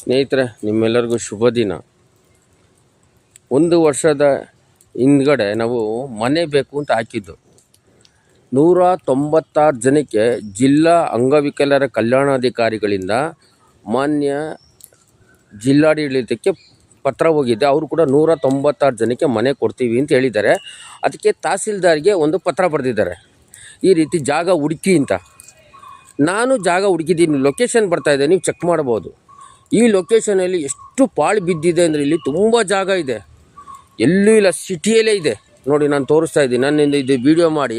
ಸ್ನೇಹಿತರೆ, ನಿಮ್ಮೆಲ್ಲರಿಗೂ ಶುಭ ದಿನ. 1 ವರ್ಷದ ಹಿಂದ್ಗಡೆ ನಾವು ಮನೆ ಬೇಕು ಅಂತ ಹಾಕಿದ್ದು. 196 ಜನಕ್ಕೆ ಜಿಲ್ಲಾ ಅಂಗವಿಕಲರ ಕಲ್ಯಾಣಾಧಿಕಾರಿಗಳಿಂದ ಮಾನ್ಯ ಜಿಲ್ಲಾಡಳಿತಕ್ಕೆ ಪತ್ರ ಹೋಗಿದೆ. ಅವರು ಕೂಡ 196 ಜನಕ್ಕೆ ಮನೆ ಕೊಡ್ತೀವಿ ಅಂತ ಹೇಳಿದ್ದಾರೆ. ಅದಕ್ಕೆ ತಹಸೀಲ್ದಾರ್ಗೆ ಒಂದು ಪತ್ರ ಬರೆದಿದ್ದಾರೆ, ಈ ರೀತಿ ಜಾಗ ಹುಡುಕಿ ಅಂತ. ನಾನು ಜಾಗ ಹುಡುಕಿದ್ದೀನಿ, ಲೊಕೇಶನ್ ಬರ್ತಾಯಿದೆ, ನೀವು ಚೆಕ್ ಮಾಡ್ಬೋದು. ಈ ಲೊಕೇಶನಲ್ಲಿ ಎಷ್ಟು ಪಾಳು ಬಿದ್ದಿದೆ ಅಂದರೆ ಇಲ್ಲಿ ತುಂಬ ಜಾಗ ಇದೆ, ಎಲ್ಲೂ ಇಲ್ಲ, ಸಿಟಿಯಲ್ಲೇ ಇದೆ ನೋಡಿ. ನಾನು ತೋರಿಸ್ತಾ ಇದ್ದೀನಿ, ನನ್ನಿಂದ ಇದು ವಿಡಿಯೋ ಮಾಡಿ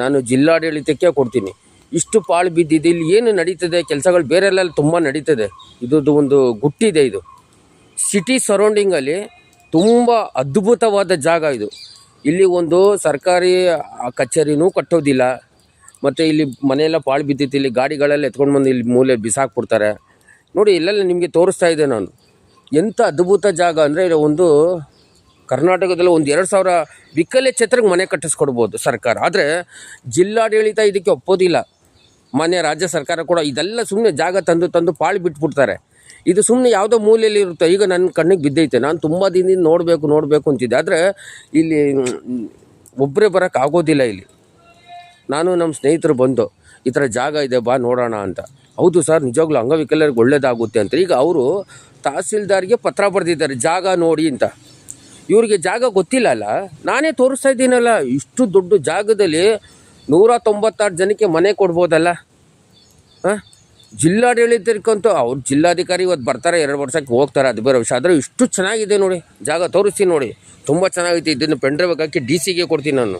ನಾನು ಜಿಲ್ಲಾಡಳಿತಕ್ಕೆ ಕೊಡ್ತೀನಿ. ಇಷ್ಟು ಪಾಳು ಬಿದ್ದಿದೆ. ಇಲ್ಲಿ ಏನು ನಡೀತದೆ ಕೆಲಸಗಳು ಬೇರೆಲ್ಲ ತುಂಬ ನಡೀತದೆ. ಇದು ಒಂದು ಗುಟ್ಟಿದೆ, ಇದು ಸಿಟಿ ಸರೌಂಡಿಂಗಲ್ಲಿ ತುಂಬ ಅದ್ಭುತವಾದ ಜಾಗ ಇದು. ಇಲ್ಲಿ ಒಂದು ಸರ್ಕಾರಿ ಕಚೇರಿನೂ ಕಟ್ಟೋದಿಲ್ಲ, ಮತ್ತು ಇಲ್ಲಿ ಮನೆಯೆಲ್ಲ ಪಾಳು ಬಿದ್ದಿತ್ತು. ಇಲ್ಲಿ ಗಾಡಿಗಳೆಲ್ಲ ಎತ್ಕೊಂಡು ಬಂದು ಇಲ್ಲಿ ಮೂಲೆ ಬಿಸಾಕ್ಬಿಡ್ತಾರೆ ನೋಡಿ. ಇಲ್ಲೆಲ್ಲ ನಿಮಗೆ ತೋರಿಸ್ತಾ ಇದ್ದೆ ನಾನು. ಎಂಥ ಅದ್ಭುತ ಜಾಗ ಅಂದರೆ, ಒಂದು ಕರ್ನಾಟಕದಲ್ಲಿ ಒಂದು 2,000 ವಿಕಲಚೇತರಿಗೆ ಮನೆ ಕಟ್ಟಿಸ್ಕೊಡ್ಬೋದು ಸರ್ಕಾರ. ಆದರೆ ಜಿಲ್ಲಾಡಳಿತ ಇದಕ್ಕೆ ಒಪ್ಪೋದಿಲ್ಲ. ಮಾನ್ಯ ರಾಜ್ಯ ಸರ್ಕಾರ ಕೂಡ ಇದೆಲ್ಲ ಸುಮ್ಮನೆ ಜಾಗ ತಂದು ಪಾಳು ಬಿಟ್ಬಿಡ್ತಾರೆ. ಇದು ಸುಮ್ಮನೆ ಯಾವುದೋ ಮೂಲೆಯಲ್ಲಿ ಇರುತ್ತೆ. ಈಗ ನನ್ನ ಕಣ್ಣಿಗೆ ಬಿದ್ದೈತೆ, ನಾನು ತುಂಬ ದಿನದಿಂದ ನೋಡಬೇಕು ಅಂತಿದ್ದೆ. ಆದರೆ ಇಲ್ಲಿ ಒಬ್ಬರೇ ಬರೋಕ್ಕಾಗೋದಿಲ್ಲ. ಇಲ್ಲಿ ನಾನು ನಮ್ಮ ಸ್ನೇಹಿತರು ಬಂದು ಈ ಥರ ಜಾಗ ಇದೆ ಬಾ ನೋಡೋಣ ಅಂತ. ಹೌದು ಸರ್, ನಿಜವಾಗ್ಲೂ ಅಂಗವಿಕಲರಿಗೆ ಒಳ್ಳೇದಾಗುತ್ತೆ ಅಂತ. ಈಗ ಅವರು ತಹಸೀಲ್ದಾರ್ಗೆ ಪತ್ರ ಬರೆದಿದ್ದಾರೆ ಜಾಗ ನೋಡಿ ಅಂತ. ಇವರಿಗೆ ಜಾಗ ಗೊತ್ತಿಲ್ಲ ಅಲ್ಲ, ನಾನೇ ತೋರಿಸ್ತಾ ಇದ್ದೀನಲ್ಲ. ಇಷ್ಟು ದೊಡ್ಡ ಜಾಗದಲ್ಲಿ 196 ಜನಕ್ಕೆ ಮನೆ ಕೊಡ್ಬೋದಲ್ಲ. ಜಿಲ್ಲಾಡಳಿತಕ್ಕಂತೂ ಅವ್ರು ಜಿಲ್ಲಾಧಿಕಾರಿ ಇವತ್ತು ಬರ್ತಾರೆ, 2 ವರ್ಷಕ್ಕೆ ಹೋಗ್ತಾರೆ, ಅದು ಬೇರೆ ವಿಷಯ. ಆದರೆ ಇಷ್ಟು ಚೆನ್ನಾಗಿದೆ ನೋಡಿ ಜಾಗ, ತೋರಿಸ್ತೀನಿ ನೋಡಿ, ತುಂಬ ಚೆನ್ನಾಗೈತಿ. ಇದನ್ನು ಪೆಂಡ್ರೈವ್ ಹಾಕಿ DC ಗೆ ಕೊಡ್ತೀನಿ ನಾನು.